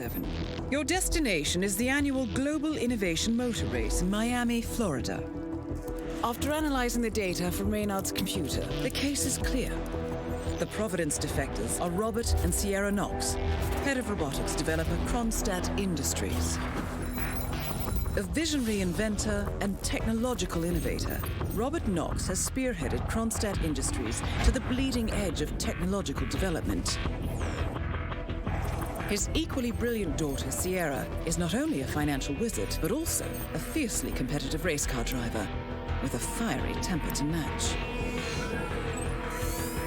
7. Your destination is the annual Global Innovation Motor Race in Miami, Florida. After analyzing the data from Reynard's computer, the case is clear. The Providence defectors are Robert and Sierra Knox, head of robotics developer Kronstadt Industries. A visionary inventor and technological innovator, Robert Knox has spearheaded Kronstadt Industries to the bleeding edge of technological development. His equally brilliant daughter, Sierra, is not only a financial wizard, but also a fiercely competitive race car driver with a fiery temper to match.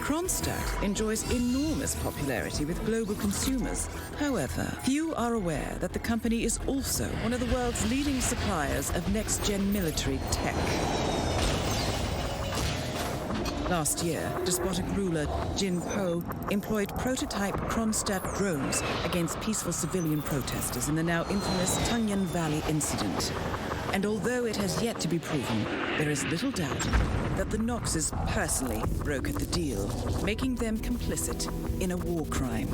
Kronstadt enjoys enormous popularity with global consumers. However, few are aware that the company is also one of the world's leading suppliers of next-gen military tech. Last year, despotic ruler Jin Po employed prototype Kronstadt drones against peaceful civilian protesters in the now infamous Tungan Valley incident. And although it has yet to be proven, there is little doubt that the Knoxes personally brokered the deal, making them complicit in a war crime.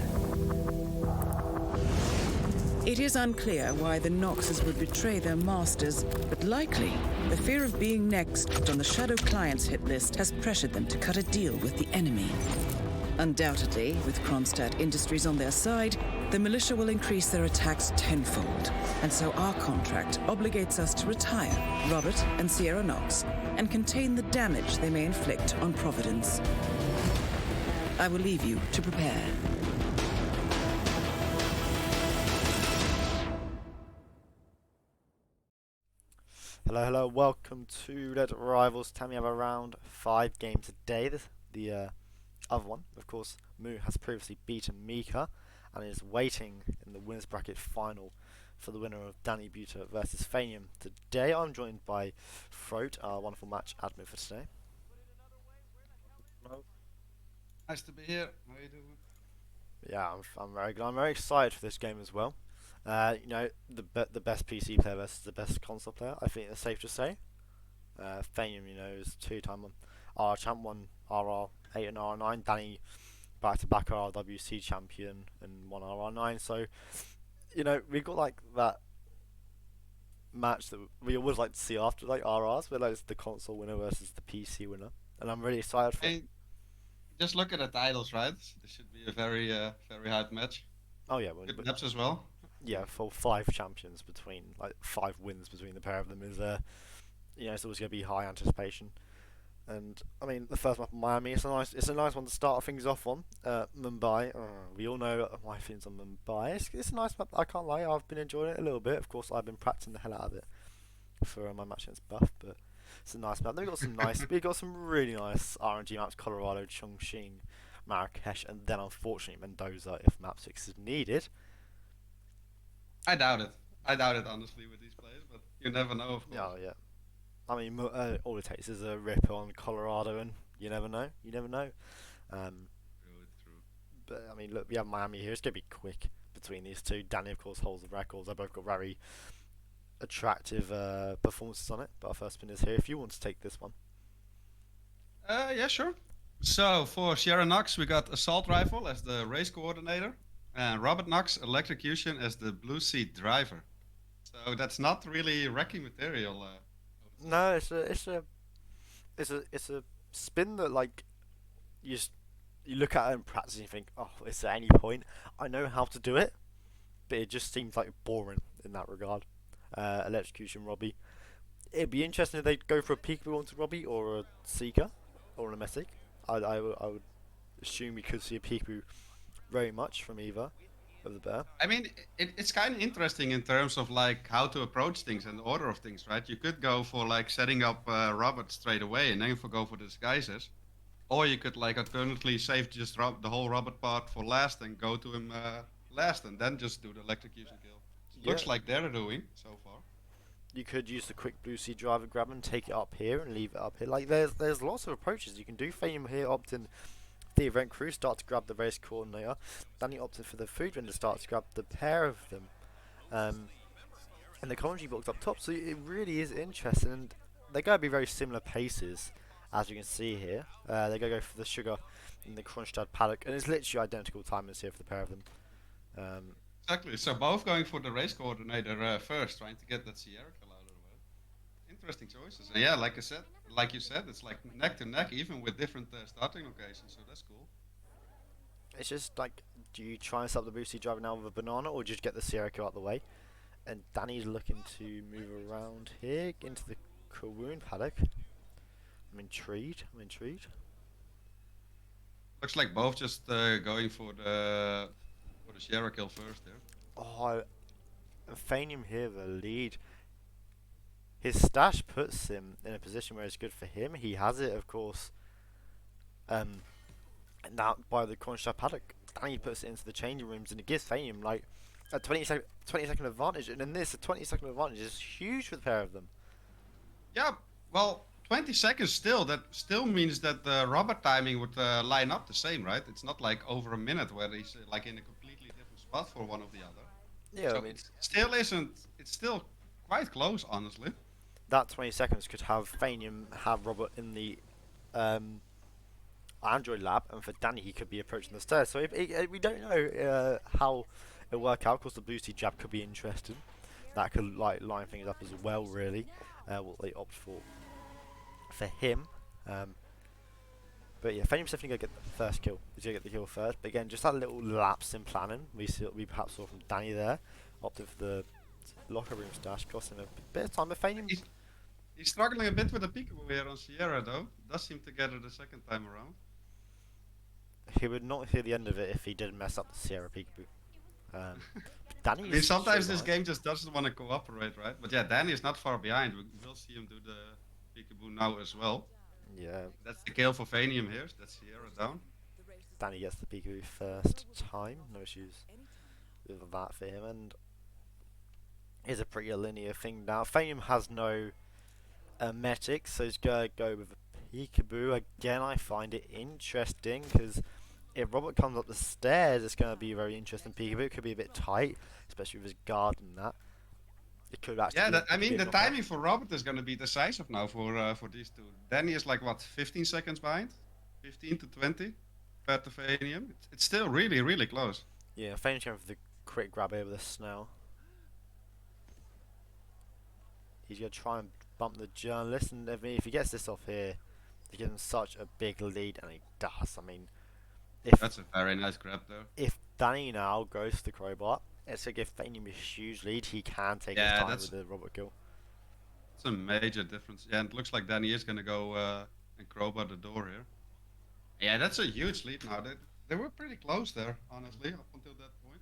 It is unclear why the Knoxes would betray their masters, but likely the fear of being next on the Shadow Clients hit list has pressured them to cut a deal with the enemy. Undoubtedly, with Kronstadt Industries on their side, the militia will increase their attacks tenfold. And so our contract obligates us to retire Robert and Sierra Knox and contain the damage they may inflict on Providence. I will leave you to prepare. Hello, welcome to Roulette Rivals. Time we have around 5 games a day. The other one, of course, Moo has previously beaten Mika and is waiting in the winners bracket final for the winner of DaniButa versus Phanium. Today I'm joined by Frote, our wonderful match admin for today. Hello. Nice to be here. How are you doing? Yeah, I'm very good. I'm very excited for this game as well. You know, the best PC player versus the best console player. I think it's safe to say. Phanium, you know, is 2-time RR champ, won RR8 and RR9. Danny back-to-back RRWC champion and won RR9. So, you know, we got like that match that we always like to see after like RRs, where like it's the console winner versus the PC winner, and I'm really excited for it. Just look at the titles, right? This should be a very hard match. Oh yeah, good maps as well. Yeah, for 5 champions between, like 5 wins between the pair of them is, you know, it's always going to be high anticipation. And I mean, the first map of Miami, it's a nice one to start things off on. Mumbai, we all know my feelings on Mumbai. It's a nice map. I can't lie, I've been enjoying it a little bit. Of course, I've been practicing the hell out of it for my match against Buff, but it's a nice map. Then we got some really nice RNG maps: Colorado, Chongqing, Marrakesh, and then unfortunately Mendoza if map 6 is needed. I doubt it honestly with these players, but you never know, of course. Oh yeah. I mean, all it takes is a rip on Colorado, and you never know. True. But I mean, look, we have Miami here. It's gonna be quick between these two. Danny, of course, holds the records. They both got very attractive performances on it. But our first spin is here. If you want to take this one. Yeah, sure. So for Sierra Knox, we got Assault Rifle as the race coordinator, and Robert Knox Electrocution as the blue seat driver. So that's not really wrecking material. No, it's a spin that like you look at it in practice and you think, oh, is there any point? I know how to do it, but it just seems like boring in that regard. Electrocution Robbie. It'd be interesting if they'd go for a peekaboo onto Robbie or a Seeker or a Messick. I would assume we could see a peekaboo very much from either of the pair. I mean, it's kind of interesting in terms of like how to approach things and the order of things, right? You could go for like setting up Robert straight away and then go for the disguises, or you could like alternately save just the whole Robert part for last and go to him last and then just do the electrocution kill. Looks like they're doing so far. You could use the quick blue sea driver grab and take it up here and leave it up here. Like there's lots of approaches you can do. Phanium here opting the event crew, start to grab the race coordinator. Danny opted for the food vendor, start to grab the pair of them. And the commentary box up top, so it really is interesting. And they're going to be very similar paces, as you can see here. They're going to go for the sugar in the Kronstadt paddock, and it's literally identical timings here for the pair of them. Exactly. So both going for the race coordinator first, trying to get that Sierra kill out of the way. Interesting choices. And yeah, like you said, it's like neck to neck, even with different starting locations. So that's cool. It's just like, do you try and stop the boosty driver now with a banana, or just get the Sierra kill out of the way? And Danny's looking to move around here into the Kawoon paddock. I'm intrigued. Looks like both just going for the Sierra kill first there. Oh, Phanium here the lead. His stash puts him in a position where it's good for him. He has it, of course. Now by the cornerstone paddock, Danny puts it into the changing rooms, and it gives Phanium like a 20-second advantage. And in this, a 20-second advantage is huge for the pair of them. Yeah, well, 20 seconds still. That still means that the Robert timing would line up the same, right? It's not like over a minute where he's like in a completely different spot for one or the other. Yeah, So I mean, it still isn't. It's still quite close, honestly. that 20 seconds could have Phanium have Robert in the Android lab, and for Danny he could be approaching the stairs. So we don't know how it'll work out. Of course, the boosty jab could be interesting. That could like line things up as well, really. What they opt for him. But yeah, Phanium's definitely gonna get the first kill. He's gonna get the kill first. But again, just that little lapse in planning we perhaps saw from Danny there. Opted for the locker room stash, cost him a bit of time. But Phanium, He's struggling a bit with the peekaboo here on Sierra, though. Does seem to get it the second time around. he would not hear the end of it if he did mess up the Sierra peekaboo. Danny. I mean, sometimes this game just doesn't want to cooperate, right? But yeah, Danny is not far behind. We'll see him do the peekaboo now as well. Yeah, That's the kill for Phanium here. That's Sierra down. Danny gets the peekaboo first time. No issues with that for him, and it's a pretty linear thing now. Phanium has no Metic, so he's gonna go with a peekaboo. Again, I find it interesting because if Robert comes up the stairs, it's gonna be a very interesting peekaboo. It could be a bit tight, especially with his guard and that. It could actually. Yeah, I be mean, a the knockout. timing for Robert is going to be decisive now for these two. Danny is like, what, 15 seconds behind? 15 to 20 compared to Phanium. It's still really, really close. Yeah, Phanium's going for the quick grab over the Snell. He's gonna try and bump the journalist, and I mean, if he gets this off here, he gives him such a big lead, and he does. I mean, if That's a very nice grab there. if Danny now goes to the crowbar, it's gonna give Phanium a huge lead. He can take his Yeah, time that's- with the Robert kill. It's a major difference. Yeah, and it looks like Danny is going to go and crowbar the door here. Yeah, that's a huge lead now. They were pretty close there, honestly, up until that point.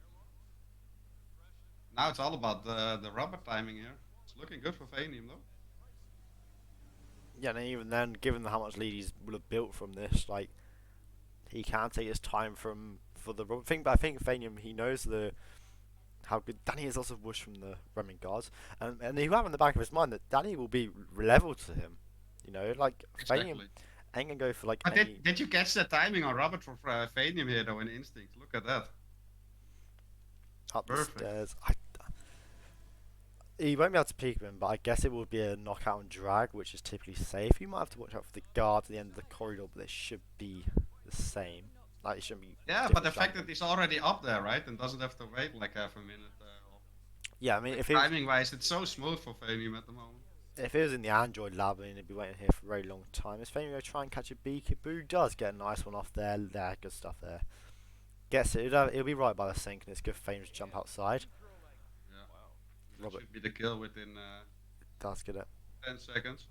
Now it's all about the Robert timing here. It's looking good for Phanium, though. Yeah, and even then, given how much lead he's would have built from this, like he can take his time for the Robert thing. But I think Phanium, he knows how good Danny is also whoosh from the Roman guards, and he will have in the back of his mind that Danny will be level to him. You know, like Phanium Exactly. ain't gonna go for like But any. did you catch the timing on Robert for Phanium here, though, in Instinct? Look at that. Up Perfect. the stairs. He won't be able to peek him, but I guess it will be a knockout and drag, which is typically safe. You might have to watch out for the guard at the end of the corridor, but it should be the same. Like it shouldn't be. Yeah, but the fact that he's already up there, right, and doesn't have to wait like half a minute. Yeah, I mean, if it was, Timing-wise, it's so smooth for Phanium at the moment. if it was in the Android lab, I mean, he'd be waiting here for a very long time. Is Phanium going to try and catch a peekaboo? Does get a nice one off there. There, good stuff there. Gets it. It'll be right by the sink, and it's good for Phanium to jump outside. Yeah. That Robert. should be the kill within Does get it. 10 seconds.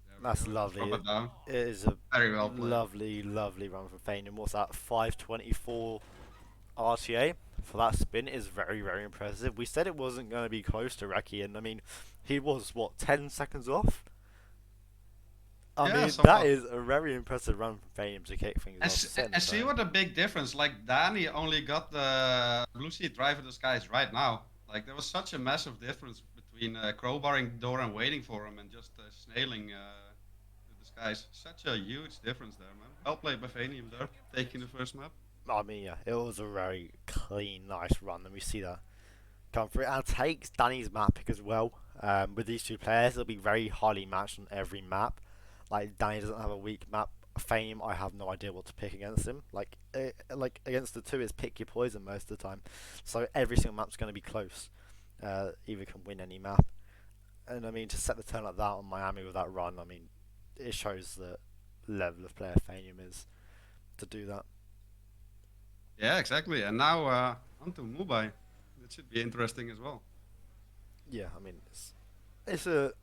There we That's go. lovely. Robert down. It is a Very well played. lovely, lovely run from Phanium. What's that? 524 RTA for that spin is very, very impressive. We said it wasn't going to be close to Reki, and I mean, he was what 10 seconds off. I Yeah, mean, that somewhat. is a very impressive run from Phanium to kick things off. And see what a big difference. Like Danny only got the blue seat driver disguise right now. Like there was such a massive difference between crowbarring the door and waiting for him, and just snailing the disguise. Such a huge difference there, man. Well played by Phanium there, taking the first map. I mean, yeah, it was a very clean, nice run, and we see that come through. And takes Danny's map pick as well. With these two players, it'll be very highly matched on every map. Like Danny doesn't have a weak map Fame, I have no idea what to pick against him. Like against the two, it's pick your poison most of the time. So every single map's going to be close. Either can win any map. And I mean, to set the tone like that on Miami with that run, I mean, it shows the level of player Phanium is to do that. Yeah, exactly. And now on to Mumbai. That should be interesting as well. Yeah, I mean, it's a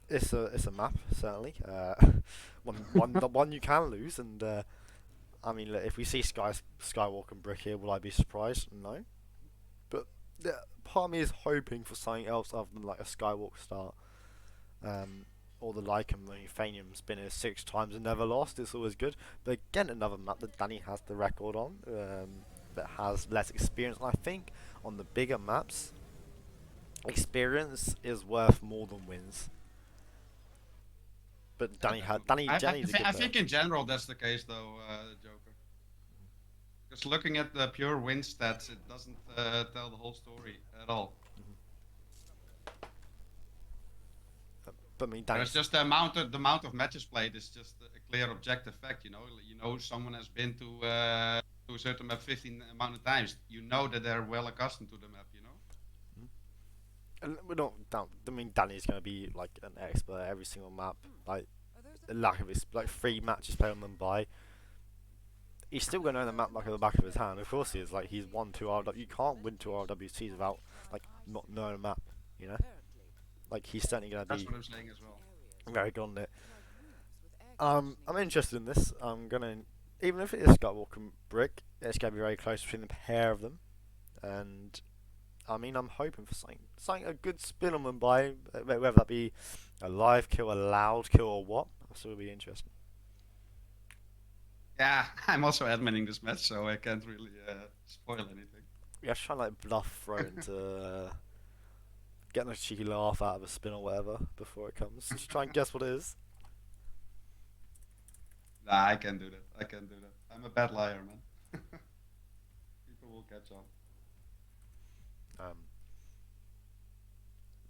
it's a map certainly. The one you can lose, and I mean, look, if we see Skywalk and Brick here, will I be surprised? No, but part of me is hoping for something else other than like a Skywalk start, or the like. I mean, Fanium's been here 6 times and never lost. It's always good. But again, another map that Danny has the record on, that has less experience. And I think on the bigger maps, experience is worth more than wins. But Danny's a good I player. think in general that's the case, though, Joker. Because looking at the pure win stats, it doesn't tell the whole story at all. But I mean, It's just the amount of matches played is just a clear objective fact. You know someone has been to a certain map 15 amount of times. You know that they're well accustomed to the map. and we're not down. I mean, Danny's going to be like an expert at every single map. Like the lack of his like 3 matches played on them by. He's still going to know the map like at the back of his hand. Of course he is. Like he's won 2 RW. You can't win 2 RWCs without like not knowing a map. You know. Like he's certainly going to That's be what I'm saying as well. very good on it. I'm interested in this. I'm gonna, even if it is Skywalker and Brick, it's gonna be very close between the pair of them, and I mean I'm hoping for something a good spin on them by whether that be a live kill, a loud kill, or what. That's will be interesting. Yeah, I'm also adminning this match, so I can't really spoil anything. Yeah, try and like bluff Frote into getting a cheeky laugh out of a spin or whatever before it comes. Just try and guess what it is. Nah, I can't do that. I'm a bad liar, man. People will catch on.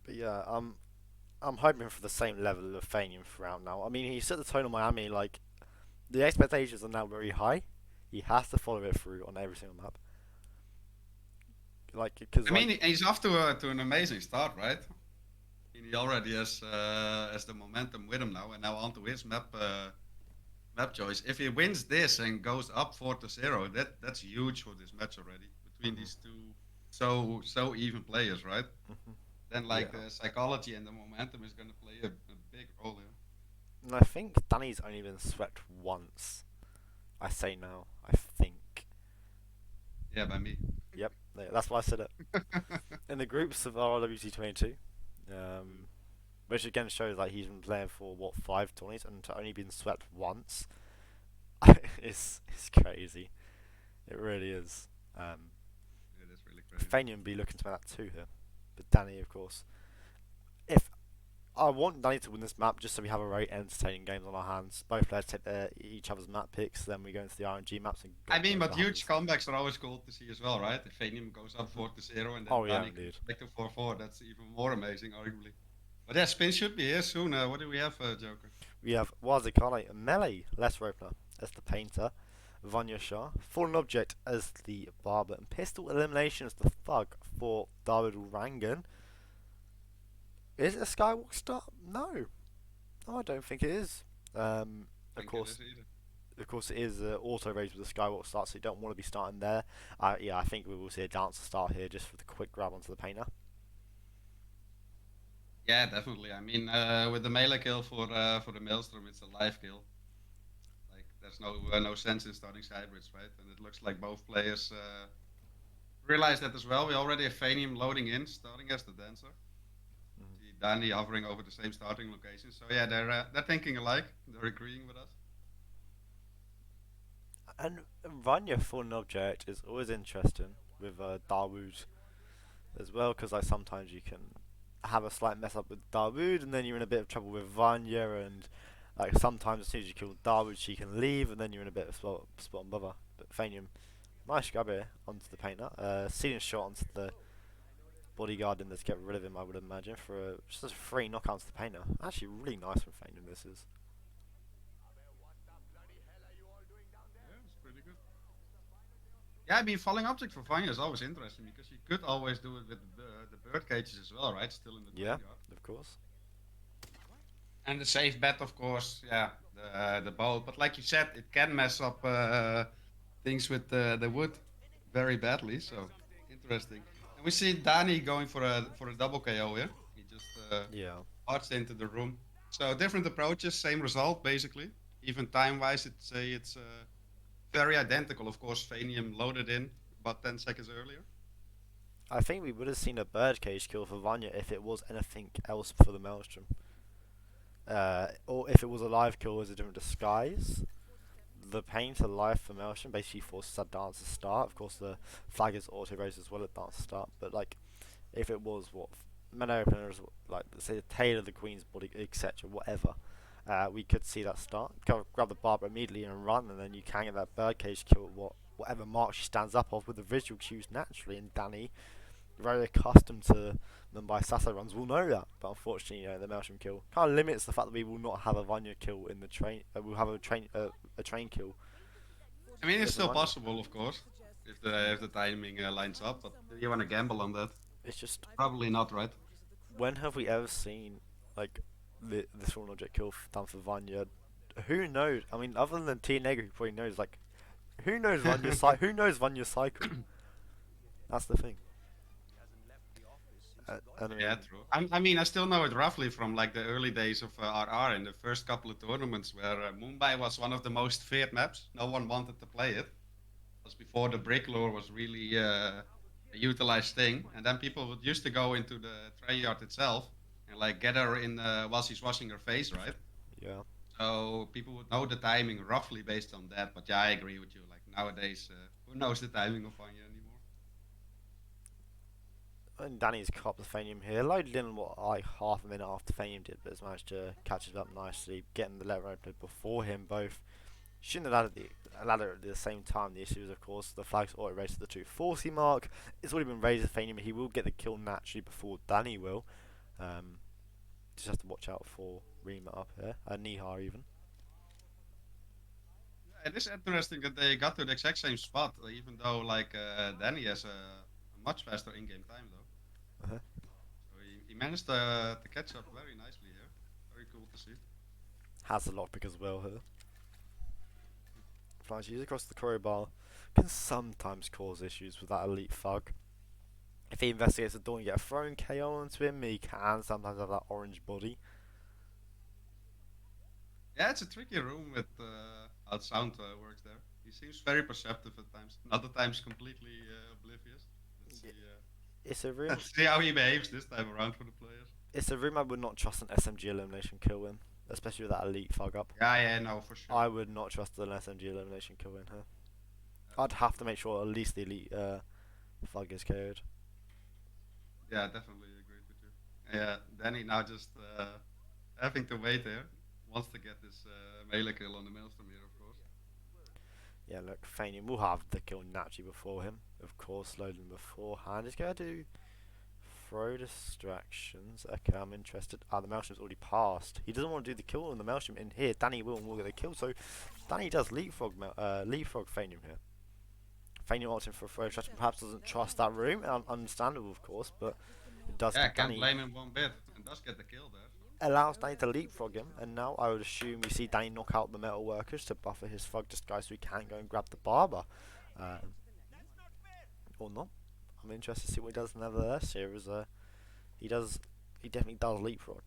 But yeah, I'm hoping for the same level of Phanium throughout now. I mean, he set the tone on Miami, like, the expectations are now very high. He has to follow it through on every single map. Like, because I mean, he's off to an amazing start, right? He already has the momentum with him now, and now onto his map choice. If he wins this and goes up 4-0, that's huge for this match already between these two so even players, right? Then the psychology and the momentum is going to play a big role here. And I think Danny's only been swept once. I say now. I think. Yeah, by me. Yep, that's why I said it. In the groups of RWC 22, which again shows like he's been playing for what 5 tourneys and to only been swept once. it's crazy. It really is. It is really crazy. Phanium be looking to make that too here, but Danny, of course. If I want Danny to win this map just so we have a very entertaining games on our hands. Both players take each other's map picks, then we go into the RNG maps and go. I mean, but huge comebacks are always cool to see as well, right? If Phanium goes up 4-0 and then Danny goes back to 4-4, that's even more amazing, arguably. But yeah, Spin should be here soon. What do we have, Joker? We have Wazikane, Melee, Les Roper as the Painter, Vanya Shah, Fallen Object as the Barber, and Pistol Elimination as the Thug for David Rangan. Is it a Skywalk start? No, I don't think it is. Of course, it is auto raise with the Skywalk start, so you don't want to be starting there. Yeah, I think we will see a dancer start here just for the quick grab onto the Painter. Yeah, definitely. I mean, with the melee kill for the Maelstrom, it's a live kill. Like, there's no sense in starting Cybrids, right? And it looks like both players realize that as well. We already have Phanium loading in, starting as the dancer. See Danny hovering over the same starting location. So yeah, they're thinking alike. They're agreeing with us. And Vanya Fallen Object is always interesting with Dawood as well, because like sometimes you can have a slight mess up with Dawood and then you're in a bit of trouble with Vanya, and like sometimes as soon as you kill Dawood she can leave and then you're in a bit of spot and bother. But Phanium, nice grab here onto the Painter, ceiling shot onto the bodyguard and let's get rid of him, I would imagine, for just a free knockout to the Painter. Actually really nice from Phanium this is. Yeah, I mean, falling object for Vanya is always interesting because you could always do it with the bird cages as well, right? Still in the Yeah, graveyard. of course. And the safe bet, of course, yeah, the boat. But like you said, it can mess up things with the wood very badly. So interesting. And we see Dani going for a double KO here. He just Yeah. arched into the room. So different approaches, same result basically. Even time-wise, it's very identical. Of course, Phanium loaded in about 10 seconds earlier. I think we would have seen a birdcage kill for Vanya if it was anything else for the Maelstrom. Or if it was a live kill as a different disguise. The pain to life for Maelstrom basically forces that dance to start. Of course, the flag is auto raised as well at dance to start. But like, if it was what mana openers like say the tail of the Queen's body, etc., whatever, we could see that start. Grab the Barbara immediately and run, and then you can get that birdcage kill at whatever mark she stands up of with the visual cues naturally. And Dani, very accustomed to Mumbai Sasso runs, will know that. But unfortunately, the Maelstrom kill kind of limits the fact that we will not have a Vanya kill in the train. We'll have a train kill. I mean, it's With the still Vanya. possible, of course, if the timing lines up. But do you want to gamble on that? It's just, Probably not, right? when have we ever seen like this one object kill done for Vanya? Who knows? I mean, other than T Negro, who probably knows. Like, who knows who knows Vanya's cycle? That's the thing. And I Yeah, mean, true. I mean, I still know it roughly from like the early days of RR in the first couple of tournaments where Mumbai was one of the most feared maps. No one wanted to play it. It was before the brick lore was really a utilized thing, and then people would used to go into the tray yard itself and like get her in while she's washing her face, right? yeah. So people would know the timing roughly based on that. But yeah, I agree with you. Like nowadays, who knows the timing of Vanya anymore? And Danny's copped the Phanium here. Loaded in like half a minute after Phanium did, but has managed to catch it up nicely, getting the lever open before him both. Shouldn't have allowed it at the same time. The issue is, of course, the flag's already raised to the 240 mark. It's already been raised to Phanium, but he will get the kill naturally before Danny will. Just have to watch out for Rima up here, Nihar even. It is interesting that they got to the exact same spot, even though like Danny has a much faster in-game time though. Uh-huh. So he managed to catch up very nicely here. Very cool to see. Has the lockpick as well here. Flies used across the crowbar can sometimes cause issues with that elite thug. If he investigates the door and you get a thrown KO onto him, he can sometimes have that orange body. Yeah, it's a tricky room with how sound works there. He seems very perceptive at times, and other times completely oblivious. Let's see, It's a room. let's see how he behaves this time around for the players. It's a room I would not trust an SMG elimination kill in, especially with that elite thug up. Yeah, no, for sure. I would not trust an SMG elimination kill in here. I'd have to make sure at least the elite thug is KO'd. Yeah, definitely agreed with you. Yeah, Danny now just having to wait there. Wants to get this melee kill on the Maelstrom here, of course. Yeah, look, Phanium will have the kill naturally before him, of course, loading beforehand. He's going to do throw distractions. Okay, I'm interested. The Maelstrom's already passed. He doesn't want to do the kill on the Maelstrom in here. Danny will and will get the kill, so Danny does leapfrog Phanium here. Phanium opting for a throw distraction, perhaps doesn't trust that room, understandable of course, but it does Yeah, get can't Danny, blame him one bit, and does get the kill there. allows Danny to leapfrog him, and now I would assume we see Danny knock out the metal workers to buffer his thug disguise so he can go and grab the barber. Or not. I'm interested to see what he does nevertheless here, as he definitely does leapfrog.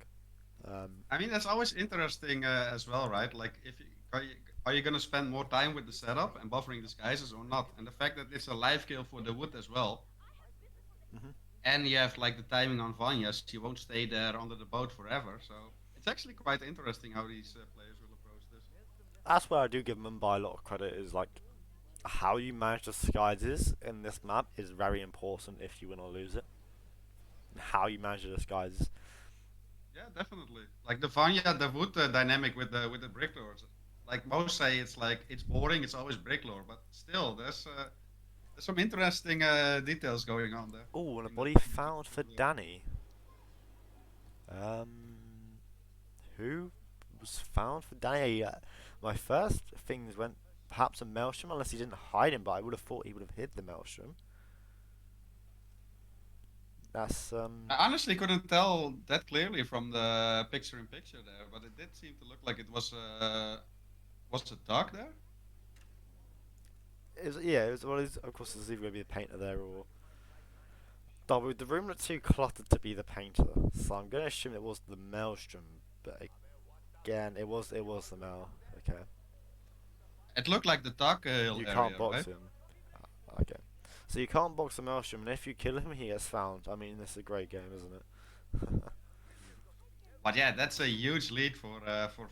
I mean, that's always interesting as well, right? Like, if you, are you gonna spend more time with the setup and buffering disguises or not? And the fact that it's a live kill for the wood as well, and you have like the timing on Vanya's, she won't stay there under the boat forever. So it's actually quite interesting how these players will approach this. That's where I do give Mumbai a lot of credit, is like how you manage disguises in this map is very important if you win or lose it. And how you manage the disguises. Yeah, definitely. Like the Vanya, the wood dynamic with the brick lords. Like most say, it's like it's boring. It's always brick lore, but still, there's some interesting details going on there. Oh, and a body found for Danny. Who was found for Danny? My first things went perhaps a Maelstrom, unless he didn't hide him, but I would have thought he would have hid the Maelstrom. That's I honestly couldn't tell that clearly from the picture-in-picture there, but it did seem to look like it was a dog there. it was, yeah, it was, well, of course there's either going to be a painter there or Darwood. The room looked too cluttered to be the painter, so I'm going to assume it was the Maelstrom, but again, it was the Mael. Okay. It looked like the dog hill You area, can't box right? him. Okay. So you can't box the Maelstrom, and if you kill him, he gets found. I mean, this is a great game, isn't it? But yeah, that's a huge lead for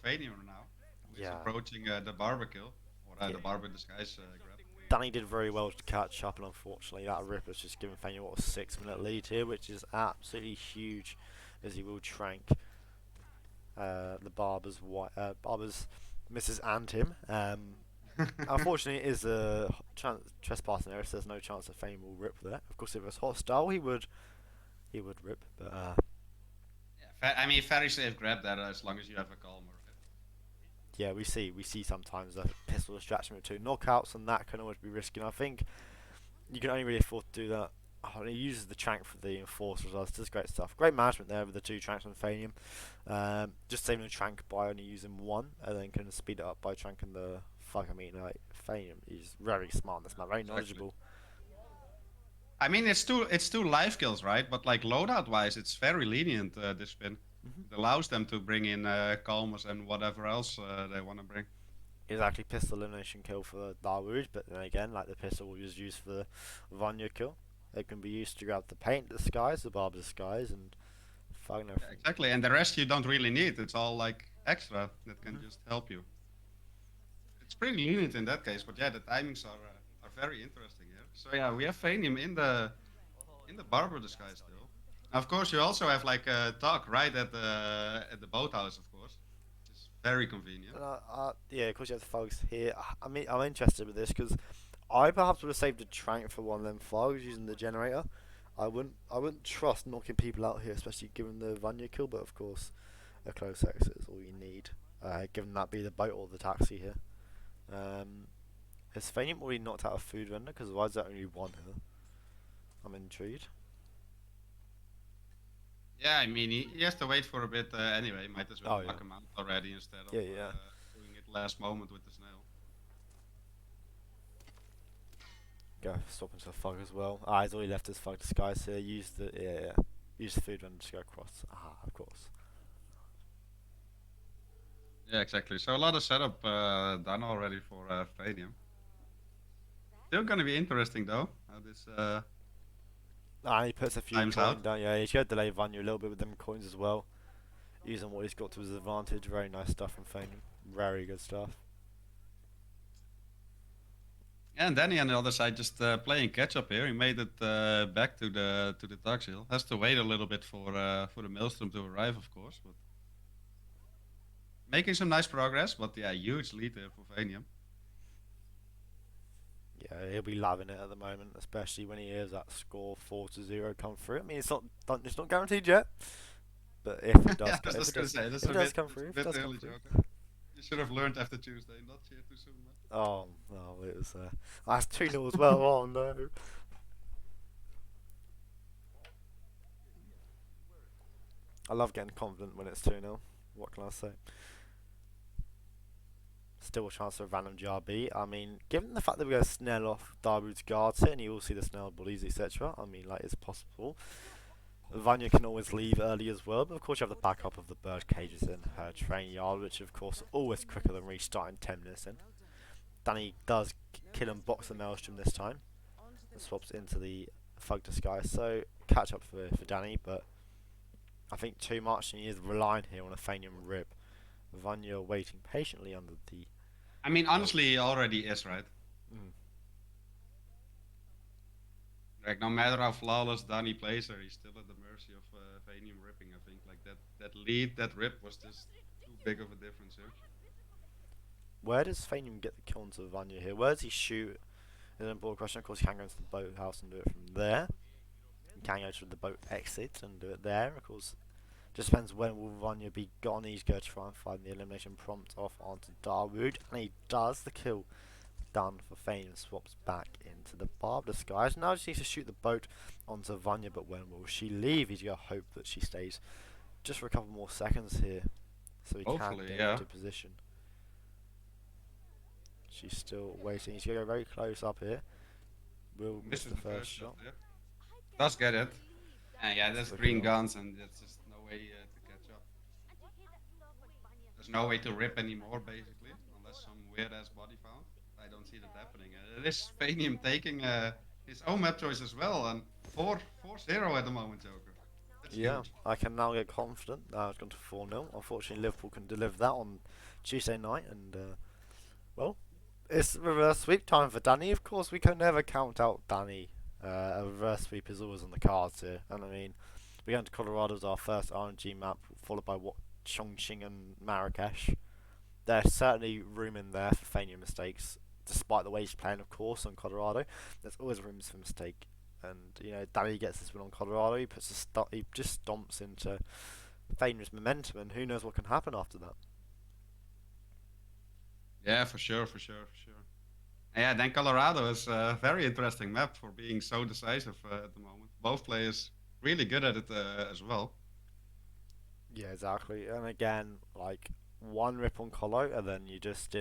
Phanium now. He's Yeah. approaching the barber kill, or Yeah. the barber disguise grab. Danny did very well to catch up, and unfortunately that rip has just given Fanium what, a 6-minute lead here, which is absolutely huge, as he will trank the Barber's misses and him. Unfortunately, it is a trespassing area, so there's no chance that Fanium will rip there. Of course, if it was hostile, he would rip, but Yeah, I mean, very safe grab there as long as you have a calmer. yeah, we see sometimes a pistol distraction with 2 knockouts, and that can always be risky. And I think you can only really afford to do that. Oh, he uses the trank for the enforcer as well. It's just great stuff. Great management there with the 2 tranks on Phanium. Just saving a trank by only using 1, and then can speed it up by tranking the like Phanium. He's very smart on this man, very knowledgeable. I mean, it's two life kills, right? But like loadout wise, it's very lenient. This spin. It allows them to bring in calmers and whatever else they want to bring. Exactly, pistol elimination kill for Dawood, but then again, like the pistol was used for the Vanya kill. It can be used to grab the paint disguise, the barber disguise, and fucking everything. Yeah, exactly, and the rest you don't really need. It's all like extra that can just help you. It's pretty lenient in that case, but yeah, the timings are very interesting here. So yeah, we have Phanium in the barber disguise still. Of course, you also have like a talk right at the boathouse, of course, which is very convenient. Yeah, of course you have the thugs here. I mean, I'm interested with this because I perhaps would have saved a trank for one of them thugs using the generator. I wouldn't trust knocking people out here, especially given the Vanya kill. But of course, a close exit is all you need. Given that be the boat or the taxi here. Has Phanium already knocked out a food vendor? Because why is there only one here? I'm intrigued. Yeah, I mean, he has to wait for a bit anyway. Might as well Oh, knock yeah. him out already instead of Yeah. doing it last moment with the snail. Go stop into a thug as well. He's already left his thug disguise here. Use the use the food vendor to go across. Of course. Yeah, exactly. So a lot of setup done already for Phanium. Still gonna be interesting though. How this He puts a few Time's coins out. down. Yeah, he's going to delay Vanya a little bit with them coins as well. Using what he's got to his advantage. Very nice stuff from Phanium. Very good stuff. and Danny on the other side just playing catch up here. He made it back to the Dark Seal. Has to wait a little bit for the Maelstrom to arrive, of course, but making some nice progress. But yeah, huge lead there for Phanium. Yeah, he'll be loving it at the moment, especially when he hears that score 4-0 come through. I mean, it's not guaranteed yet, but if it does, Yeah, I was just gonna say, if it does come through, if it bit does come early, through. Joker. You should have learned after Tuesday, not here too soon, man. Oh no, it was that's 2-0 as well. Oh no. I love getting confident when it's 2-0. What can I say? Still a chance for a random GRB. I mean, given the fact that we're going to snell off Darwood's guards here and you will see the snell bodies, etc., I mean, like, it's possible. Vanya can always leave early as well, but of course you have the backup of the bird cages in her train yard, which of course always quicker than restarting 10 minutes in. Danny does kill and box the Maelstrom this time and swaps into the thug disguise, so catch up for Danny, but I think too much and he is relying here on a Phanium rip. Vanya waiting patiently under the... I mean, honestly, he already is, right? Mm. Like, no matter how flawless Danny plays her, he's still at the mercy of Phanium ripping. I think like that lead, that rip was just too big of a difference here. Where does Phanium get the kill onto Vanya here? Where does he shoot? Is an important question. Of course, he can go into the boathouse and do it from there. He can go to the boat exit and do it there. Of course, just depends when will Vanya be gone. He's going to try and find the elimination prompt off onto Darwood, and he does the kill. done for Phanium. Swaps back into the Barb disguise. Now just needs to shoot the boat onto Vanya, but when will she leave? He's got to hope that she stays just for a couple more seconds here, so he can Hopefully, get yeah. into position. She's still waiting. He's going to go very close up here. Will miss Misses the first shot. Yeah. Does get it. And yeah, that's the green kill. guns, and there's just no way to catch up. There's no way to rip anymore, basically, unless some weird ass body found. I don't see that happening. It is Phanium taking his own map choice as well, and 4-0 at the moment, Joker. That's Yeah, huge. I can now get confident. Now it's gone to 4-0. Unfortunately, Liverpool can deliver that on Tuesday night, and well, it's reverse sweep time for Danny. Of course, we can never count out Danny. A reverse sweep is always on the cards here, and I mean, we're going to Colorado as our first RNG map, followed by what Chongqing and Marrakesh. There's certainly room in there for Phanium mistakes, despite the way he's playing, of course, on Colorado. There's always room for mistake. And you know, Danny gets this win on Colorado. He puts he just stomps into Phanium's momentum, and who knows what can happen after that. Yeah, for sure. And yeah, then Colorado is a very interesting map for being so decisive at the moment. Both players really good at it as well. Yeah, exactly. And again, like one rip on Colo, and then you just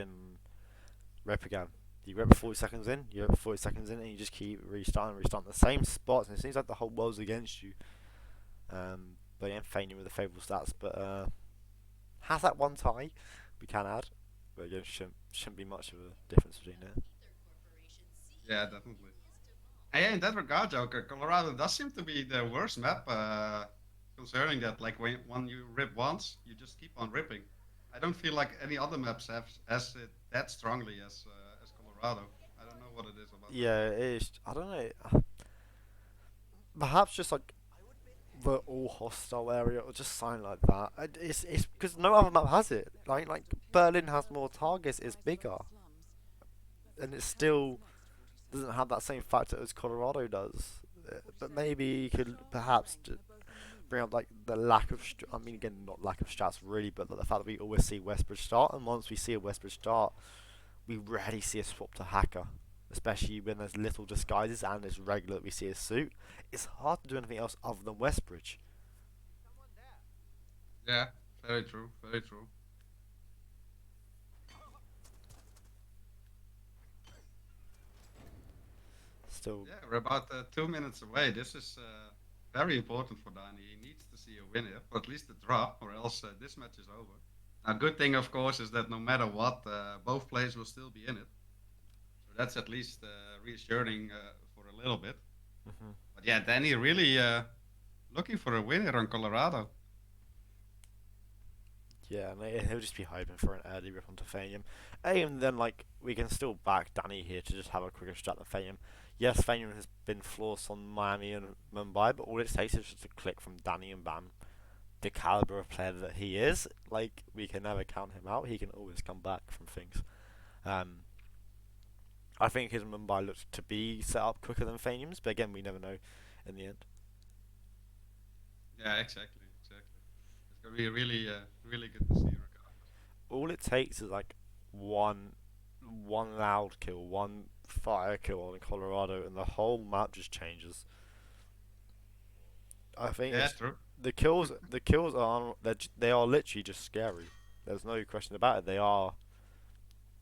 rip again. You rip 40 seconds in, you rip 40 seconds in, and you just keep restarting the same spots. And it seems like the whole world's against you. But yeah, Phanium with the favourable stats, but has that one tie we can add, but again, shouldn't be much of a difference between it. Yeah, definitely. And yeah, in that regard, Joker, Colorado does seem to be the worst map concerning that. Like when you rip once, you just keep on ripping. I don't feel like any other maps have as it that strongly as Colorado. I don't know what it is about Yeah, it is. I don't know. Perhaps just like the all hostile area or just something like that. It's because no other map has it. Like Berlin has more targets, it's bigger, and it still doesn't have that same factor as Colorado does. But maybe you could perhaps bring up like the lack of. I mean, again, not lack of strats really, but the fact that we always see Westbridge start, and once we see a Westbridge start, we rarely see a swap to hacker. Especially when there's little disguises and it's regular that we see a suit. It's hard to do anything else other than Westbridge. it. Yeah, very true, very true. Still, Yeah, we're about 2 minutes away. This is very important for Danny. He needs to see a win here, or at least a draw, or else this match is over. A good thing, of course, is that no matter what, both players will still be in it. So that's at least reassuring for a little bit. mhm. But yeah, Danny really looking for a winner on Colorado. Yeah, and he'll just be hoping for an early rip onto Phanium. And then, like, we can still back Danny here to just have a quicker strat than Phanium. Yes, Phanium has been flawless on Miami and Mumbai, but all it takes is just a click from Danny and bam. The caliber of player that he is, like, we can never count him out. He can always come back from things. Um, I think his Mumbai looks to be set up quicker than Phanium's, but again, we never know in the end. Yeah, exactly. It's gonna be really, really good to see. Regardless. All it takes is like one loud kill, one fire kill on Colorado, and the whole map just changes. I think Yeah, true. the kills are they are literally just scary. There's no question about it. They are.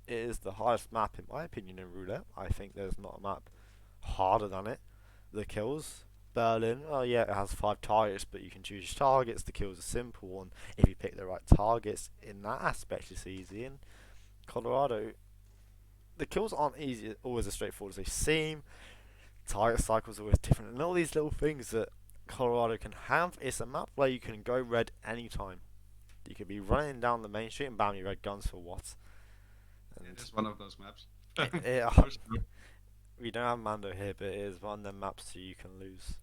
It is the hardest map in my opinion in Roulette. I think there's not a map harder than it. The kills. Berlin, oh yeah, it has 5 targets, but you can choose your targets. The kills are simple, and if you pick the right targets in that aspect, it's easy. In Colorado, the kills aren't easy, always as straightforward as they seem. Target cycles are always different, and all these little things that Colorado can have. It's a map where you can go red anytime. You could be running down the main street and bam, you red guns for what? And It is one of those maps. it, For sure. we don't have Mando here, but it is one of them maps so you can lose.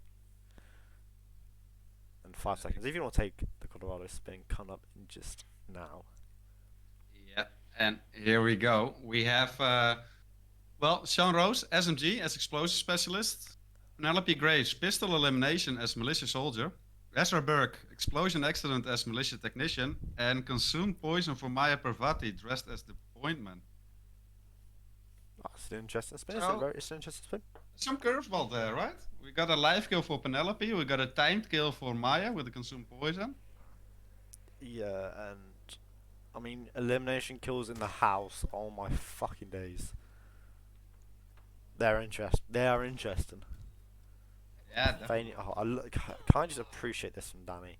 And 5 seconds. If you want to take the Colorado spin, come up in just now. Yeah, and here we go. We have, Sean Rose, SMG as explosive specialist. Penelope Graves, pistol elimination as militia soldier. Ezra Burke, explosion accident as militia technician. And consumed poison for Maya Parvati, dressed as the pointman. That's an interesting spin. So It's an interesting spin. some curveball there, right? We got a live kill for Penelope. We got a timed kill for Maya with the consumed poison. Yeah, and I mean, elimination kills in the house. Oh my fucking days. They are interesting. Yeah, definitely. Can I just appreciate this from Danny?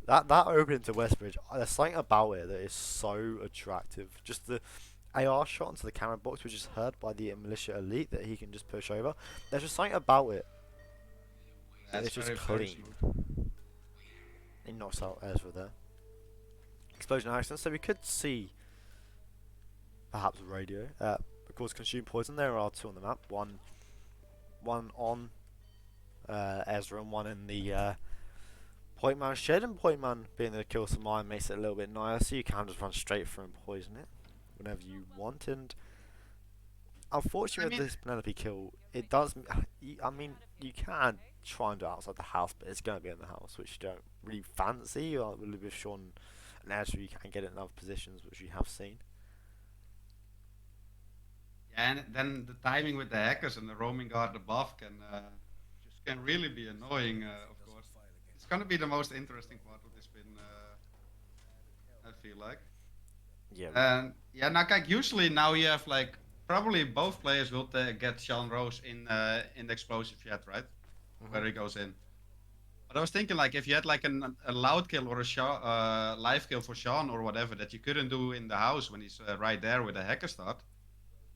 That opening to Westbridge, there's something about it that is so attractive. Just the AR shot into the camera box, which is heard by the militia elite, that he can just push over. There's just something about it. That's It's just very clean. smooth. He knocks out Ezra there. Explosion accident, so we could see perhaps a radio. Of course, consume poison. There are two on the map. One on Ezra and one in the Point Man shed. And Point Man being the kill some mine makes it a little bit nicer. So you can just run straight through and poison it whenever you want. And unfortunately, with this Penelope kill, it does. I mean, you can try and do it outside the house, but it's going to be in the house, which you don't really fancy. Or with Sean and Ezra, you can get it in other positions, which you have seen. Yeah, and then the timing with the hackers and the roaming guard above can really be annoying. Of course, it's gonna be the most interesting part of this spin. I feel like. Yeah. And yeah, now like usually now you have like probably both players will get Sean Rose in the explosive jet, right? Where he goes in. But I was thinking like if you had like a loud kill or a live kill for Sean or whatever that you couldn't do in the house when he's right there with a hacker start,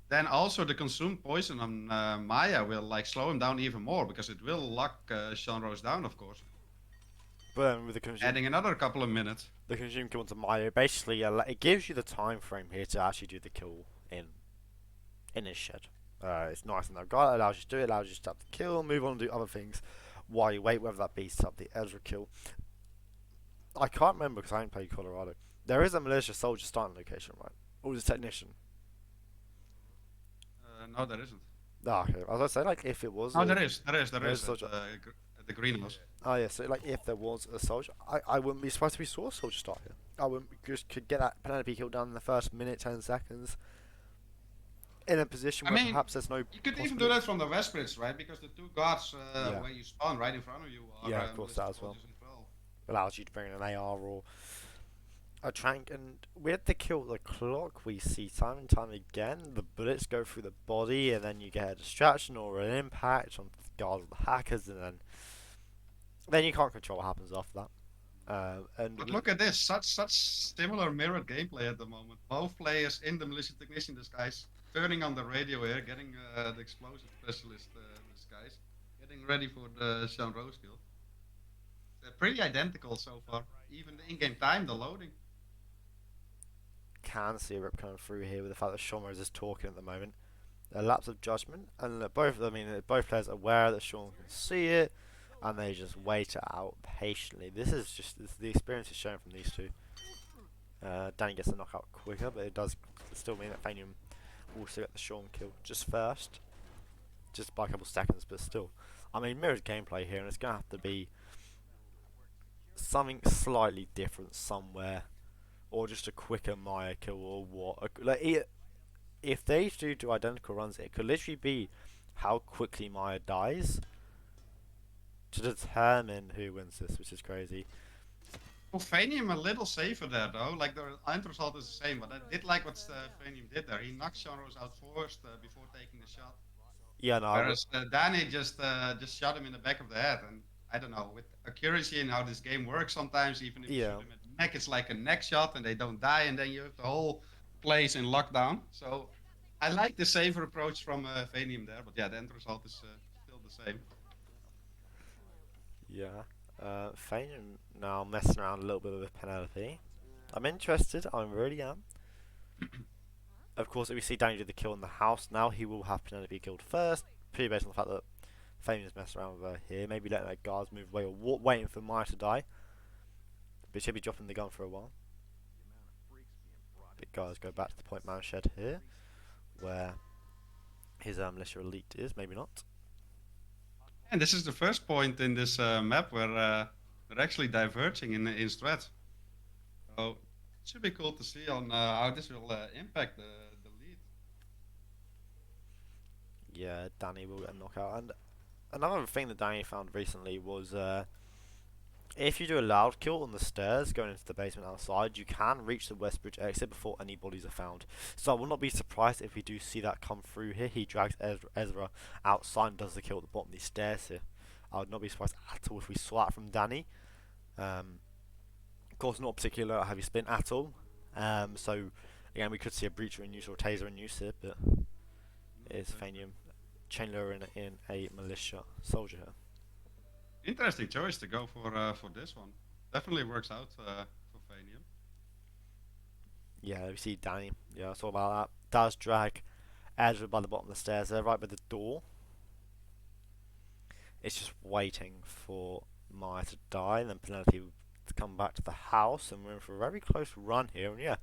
then also the consumed poison on Maya will like slow him down even more because it will lock Sean Rose down, of course. But with the consume, Adding another couple of minutes. the consume kill onto Maya, basically it gives you the time frame here to actually do the kill in his shed. It's nice and that guy allows you to do it, allows you to stop the kill, move on and do other things while you wait, whether that be stop the Ezra kill. I can't remember because I ain't played Colorado. There is a militia soldier starting location, right? Or is it technician? No, there isn't. Okay. As I say, like if it was. No, there is at the greenhouse. Oh yeah, so like if there was a soldier, I wouldn't be surprised if we saw a soldier start here. I wouldn't just could get that Penelope kill done in the first minute, 10 seconds. In a position where perhaps there's no. You could even do that from the West Bridge, right? Because the two guards where you spawn right in front of you are of course that as well. Allows you to bring in an AR or a trank, and with the kill the clock, we see time and time again the bullets go through the body, and then you get a distraction or an impact on the guard of the hackers, and then you can't control what happens after that. But look at this, such similar mirrored gameplay at the moment. Both players in the militia technician disguise, turning on the radio here, getting the explosive specialist disguise, getting ready for the Sean Rose kill. They're pretty identical so far. Even the in-game time, the loading. Can see a rip coming through here with the fact that Sean Rose is talking at the moment. A lapse of judgment, and both players are aware that Sean can see it, and they just wait it out patiently. This is the experience is shown from these two. Danny gets the knockout quicker, but it does still mean that Phanium will also get the Sean kill just first, just by a couple seconds, but still. I mean, mirrored gameplay here, and it's gonna have to be something slightly different somewhere, or just a quicker Maya kill, or what. If they do identical runs, it could literally be how quickly Maya dies to determine who wins this, which is crazy. Well, Phanium a little safer there though. Like the end result is the same, but I did like what Phanium did there. He knocked Sean Rose out first before taking the shot. Yeah, no. Whereas Danny just shot him in the back of the head, and I don't know, with accuracy and how this game works sometimes, even if you shoot them in the neck, it's like a neck shot and they don't die, and then you have the whole place in lockdown. So I like the safer approach from Phanium there, but yeah, the end result is still the same. Yeah, Phanium now messing around a little bit with Penelope. I'm interested, I really am. Of course, if we see Danny do the kill in the house, now he will have Penelope killed first, purely based on the fact that Phanium's messing around with her here, maybe letting her guards move away, or waiting for Maya to die. But she'll be dropping the gun for a while. But guys go back to the Point Man shed here, where his militia elite is, maybe not. And this is the first point in this map where they're actually diverging in strat. So it should be cool to see on how this will impact the lead. Yeah, Danny will get a knockout. And another thing that Danny found recently was if you do a loud kill on the stairs going into the basement outside, you can reach the West Bridge exit before any bodies are found. So I will not be surprised if we do see that come through here. He drags Ezra outside and does the kill at the bottom of these stairs here. I would not be surprised at all if we saw that from Danny. Of course, not particular heavy spin at all. So again, we could see a breacher in use or a taser in use here, but it is Phanium Chandler in a militia soldier here. Interesting choice to go for this one. Definitely works out for Phanium. Yeah, we see Danny. Yeah, it's all about that. Does drag Ezra by the bottom of the stairs there, right by the door. It's just waiting for Maya to die, and then Penelope to come back to the house, and we're in for a very close run here. And yeah,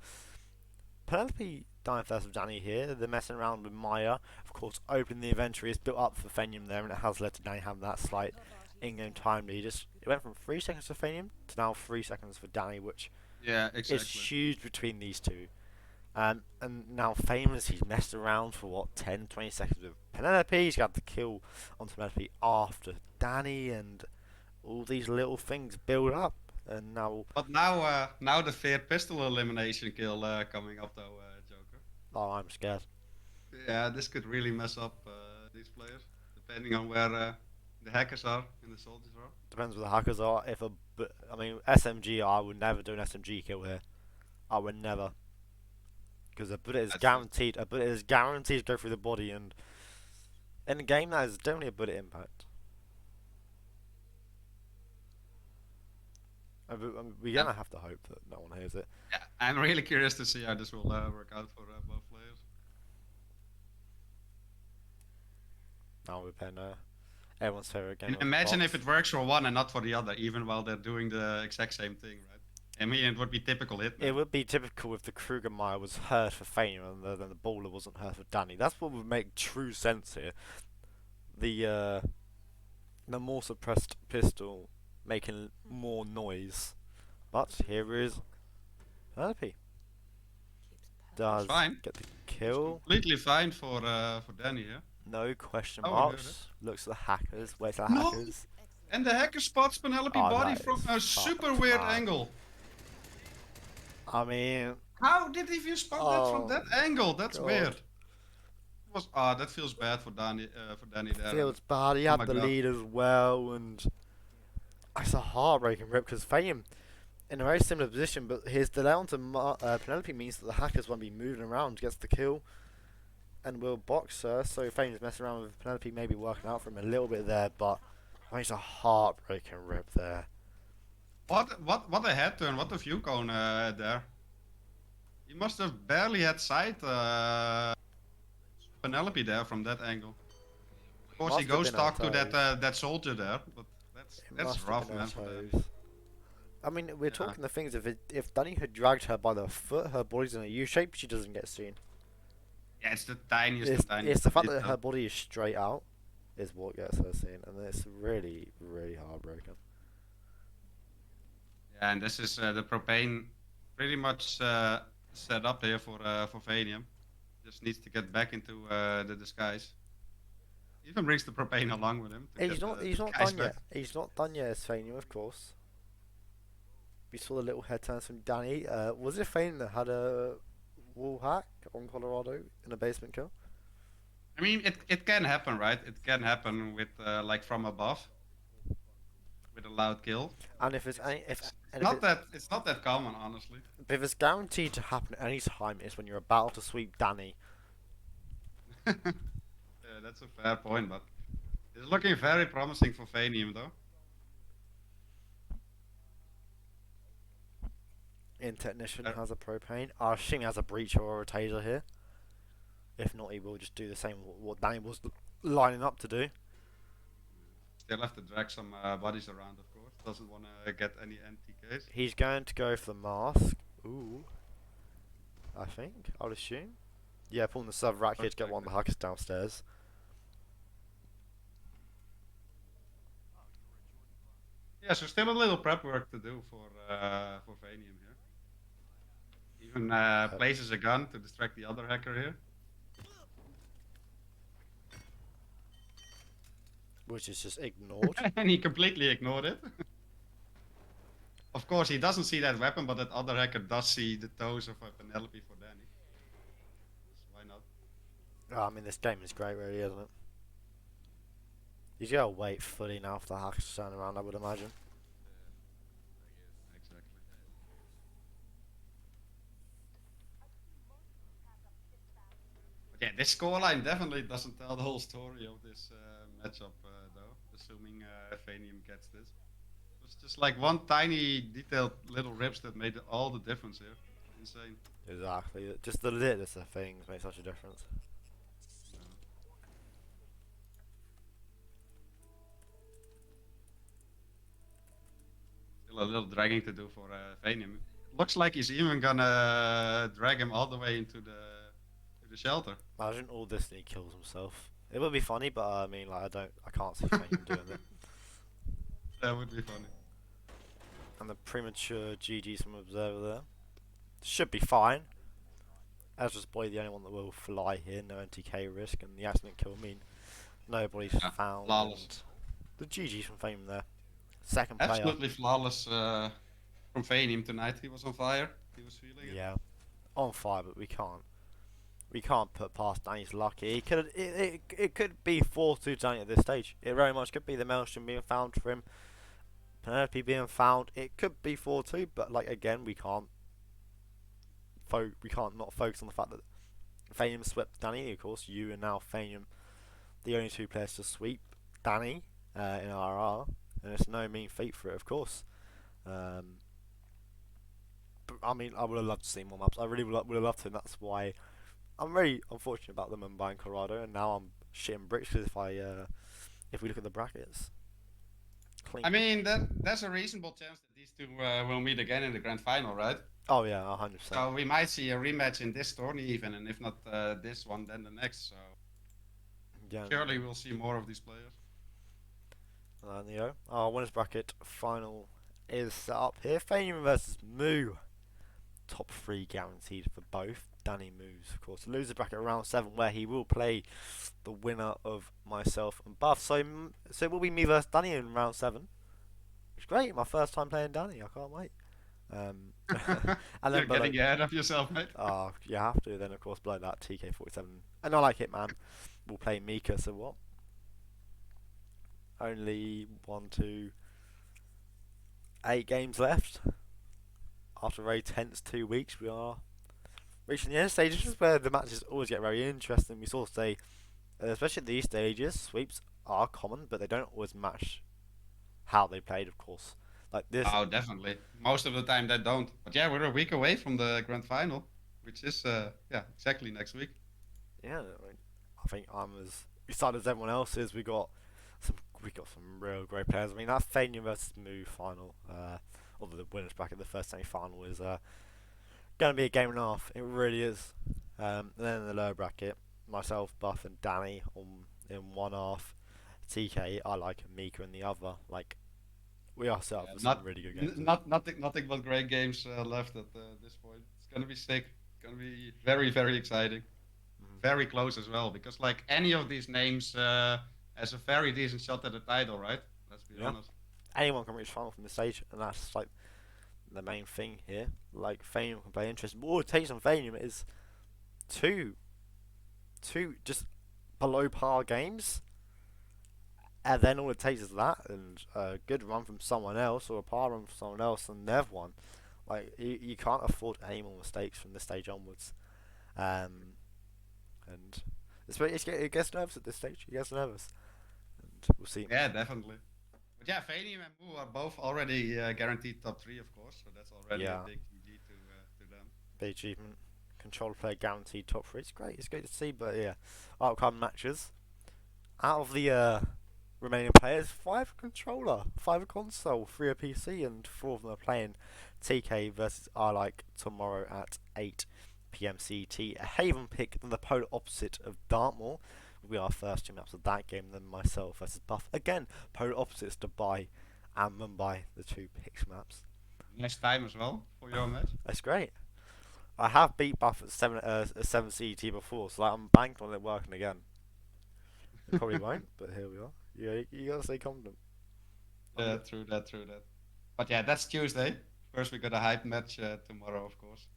Penelope dying first with Danny here. They're messing around with Maya. Of course, opening the inventory is built up for Phanium there, and it has led to Danny having that slight in-game time lead. It went from 3 seconds for Phanium to now 3 seconds for Danny, which is huge between these two. And now famous, he's messed around for what, 10-20 seconds with Penelope. He's got the kill on Penelope after Danny, and all these little things build up. And now, but now the fair pistol elimination kill coming up though, Joker. Oh, I'm scared. Yeah, this could really mess up these players, depending on where the hackers are and the soldiers are. Depends where the hackers are. I mean, SMG, I would never do an SMG kill here. I would never. Because a bullet is guaranteed. A bullet is guaranteed to go through the body, and in the game, that is definitely a bullet impact. We're gonna have to hope that no one hears it. Yeah, I'm really curious to see how this will work out for both players. Now we're playing everyone's favorite game. Imagine if it works for one and not for the other, even while they're doing the exact same thing, right? I mean, it would be typical hit. It would be typical if the Krugermeyer was hurt for Phanium and then the Bowler wasn't hurt for Danny. That's what would make true sense here. The more suppressed pistol making more noise. But here is Penelope. Does get the kill. It's completely fine for Danny, yeah? No question marks. Looks at the hackers. Wait for the hackers. And the hacker spots Penelope body from a super weird angle. I mean, how did he even spot that from that angle? That's weird. That feels bad for Danny. There. Feels bad. He had the lead as well, and it's a heartbreaking rip because Phanium in a very similar position, but his delay onto Penelope means that the hackers won't be moving around, gets the kill, and will box her. So Phanium's messing around with Penelope, maybe working out for him a little bit there, but I mean, it's a heartbreaking rip there. What a head turn, what a view cone there. He must have barely had sight Penelope there from that angle. Of course he goes talk to that soldier there, but that's rough, man. I mean, we're talking the things, if Danny had dragged her by the foot, her body's in a U shape, she doesn't get seen. Yeah, it's the tiniest. It's the fact that her body is straight out is what gets her seen, and it's really, really heartbreaking. Yeah, and this is the propane pretty much set up here for Phanium. Just needs to get back into the disguise. Even brings the propane along with him. He's not done yet. He's not done yet as Phanium, of course. We saw the little head turns from Danny. Was it Phanium that had a wall hack on Colorado in a basement kill? I mean, it can happen, right? It can happen with like from above, with a loud kill. And if it's it's not that common, honestly. But if it's guaranteed to happen at any time, it's when you're about to sweep Danny. Yeah, that's a fair point, but it's looking very promising for Phanium, though. In Technician has a propane. I assume he has a breacher or a taser here. If not, he will just do the same what Danny was lining up to do. Still have to drag some bodies around, of course. Doesn't want to get any NTKs. He's going to go for the mask. Ooh. I think. I would assume. Yeah, pulling the sub rack here to get one of the hackers downstairs. Yeah, so still a little prep work to do for Phanium here. Even places a gun to distract the other hacker here. which is just ignored. And he completely ignored it. Of course, he doesn't see that weapon, but that other hacker does see the toes of Penelope for Danny. So why not? I mean, this game is great, really, isn't it? You gotta wait fully now for the hackers to turn around, I would imagine. Exactly. But yeah, this scoreline definitely doesn't tell the whole story of this matchup, though. Assuming Phanium gets this, it's just like one tiny detailed little rips that made all the difference here. Insane. Exactly. Just the littlest of things make such a difference. Yeah. Still a little dragging to do for Phanium. Looks like he's even gonna drag him all the way into the shelter. Imagine all this and he kills himself. It would be funny, but I mean, like, I can't see Fame doing it. That would be funny. And the premature GG's from Observer there. Should be fine. Ezra's probably the only one that will fly here, no NTK risk, and the accident kill mean nobody's found. Flawless. The GG's from Fame there. Second player. Absolutely flawless from Phanium tonight. He was on fire. He was feeling it. Yeah, on fire, but we can't. We can't put past Danny's lucky. It could be 4-2 Danny at this stage. It very much could be the Maelstrom being found for him. Penelope being found. It could be 4-2, but like again, we can't not focus on the fact that Phanium swept Danny. Of course, you and now Phanium, the only two players to sweep Danny in RR, and it's no mean feat for it, of course. But, I mean, I would have loved to see more maps. I really would have loved to, and that's why I'm very unfortunate about them and buying Colorado, and now I'm shitting bricks because if we look at the brackets, clean. I mean, there's a reasonable chance that these two will meet again in the grand final, right? Oh yeah, 100%. So we might see a rematch in this tourney even, and if not this one, then the next. So Yeah. surely we'll see more of these players. And you know, our winners bracket final is set up here. Phanium versus Moo. Top 3 guaranteed for both. Danny moves, of course, loser bracket round 7, where he will play the winner of myself and Buff. So it will be me versus Danny in round 7. It's great. My first time playing Danny. I can't wait. And then You're getting ahead of yourself, mate. Oh, you have to. Then of course below that TK47, and I like Hitman. We'll play Mika. So what? Only 1, 2, 8 games left. After a very tense 2 weeks, we are reaching the end stages. This is where the matches always get very interesting. We sort of say, especially at these stages, sweeps are common, but they don't always match how they played, of course. Like this. Oh, definitely. Most of the time they don't. But yeah, we're a week away from the grand final, which is exactly next week. Yeah, I think I'm as excited as everyone else is. We got some real great players. I mean, that Phanium versus Moo final, although the winners bracket, the first semi-final is going to be a game and a half. It really is. And then in the lower bracket, myself, Buff, and Danny in one half. TK, I like Mika in the other. Like, we are set up for some really good games. Nothing but great games left at this point. It's gonna be sick. It's gonna be very, very exciting. Very close as well, because like any of these names has a very decent shot at the title, right? Let's be honest. Anyone can reach final from this stage, and that's like the main thing here. Like Phanium can play interesting. But all it takes on Phanium is two just below par games, and then all it takes is that and a good run from someone else or a par run from someone else, and they've won. Like you can't afford any more mistakes from this stage onwards. And it gets nervous at this stage. It gets nervous, and we'll see. Yeah, definitely. But yeah, Phanium and Moo are both already guaranteed top 3, of course. So that's already a big GG to them. Big achievement. Controller player guaranteed top 3. It's great. It's great to see. But yeah, outcome matches. Out of the remaining players, 5 controller, 5 console, 3 a PC, and 4 of them are playing TK versus I Like tomorrow at 8 PM CT. A Haven pick than the polar opposite of Dartmoor. We are first 2 maps of that game, then myself versus Buff. Again, polar opposites, Dubai and Mumbai, the 2 picks maps. Next time as well for your match. That's great. I have beat Buff at 7 CT before, so like, I'm banked on it working again. Probably won't, but here we are. You gotta stay confident. Yeah, true that, true that. But yeah, that's Tuesday. First, we got a hype match tomorrow, of course.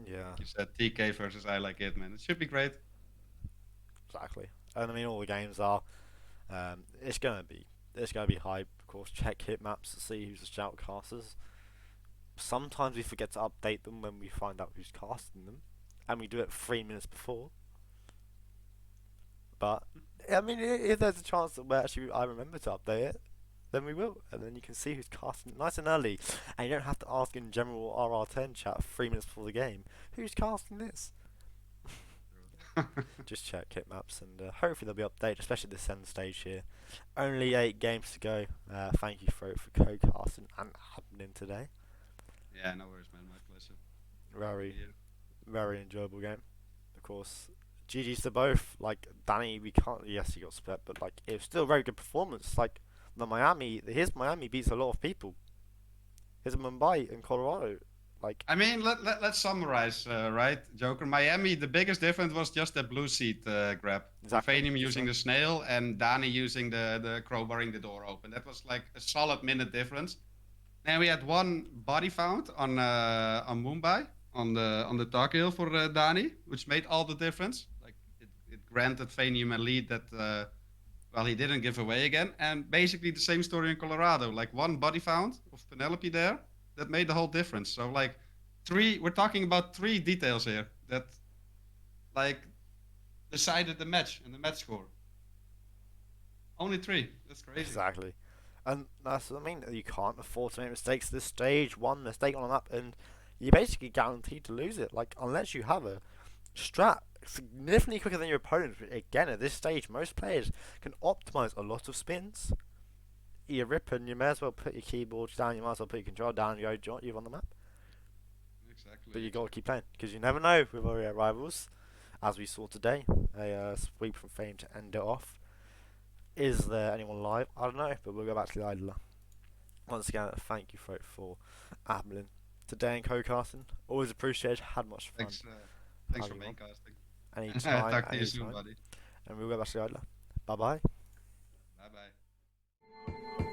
Yeah, Like you said, TK versus I Like It, man. It should be great. exactly. And I mean, all the games are. It's gonna be hype. Of course, check hit maps to see who's the shoutcasters. Sometimes we forget to update them when we find out who's casting them, and we do it 3 minutes before. But I mean, if there's a chance that I remember to update it, then we will, and then you can see who's casting it nice and early, and you don't have to ask in general RR10 chat 3 minutes before the game who's casting this. Just check hit maps, and hopefully they'll be updated, especially this end stage here. Only 8 games to go. Thank you Frote for co-casting and admin today. Yeah, no worries, man. My pleasure. Very, Yeah. very enjoyable game. Of course, GG's to both. Like Danny, we can't. Yes, he got split, but like it was still a very good performance. Like his Miami beats a lot of people. His Mumbai and Colorado. Like I mean, let's summarize, right? Joker, Miami, the biggest difference was just the blue seat grab. Exactly. Phanium using the snail and Dani using the crowbarring the door open. That was like a solid minute difference. And we had one body found on Mumbai on the Dark Hill for Dani, which made all the difference. Like it granted Phanium a lead that well, he didn't give away again. And basically the same story in Colorado. Like one body found of Penelope there that made the whole difference. So like we're talking about 3 details here that like decided the match and the match score. Only 3. That's crazy. exactly. And I mean, you can't afford to make mistakes at this stage. One mistake on a map, and you're basically guaranteed to lose it. Like unless you have a strat significantly quicker than your opponent. Again, at this stage, most players can optimize a lot of spins. You're ripping, you may as well put your keyboard down, you might as well put your controller down, and you're on the map. Exactly. But you got to keep playing, because you never know with our rivals. As we saw today, a sweep from Fame to end it off. Is there anyone live? I don't know, but we'll go back to the idler. Once again, thank you for admin today and co-casting. Always appreciated, had much fun. Thanks for main casting. Anytime, Talk to you soon, buddy. And we'll go back to the idler. Bye bye. Bye bye.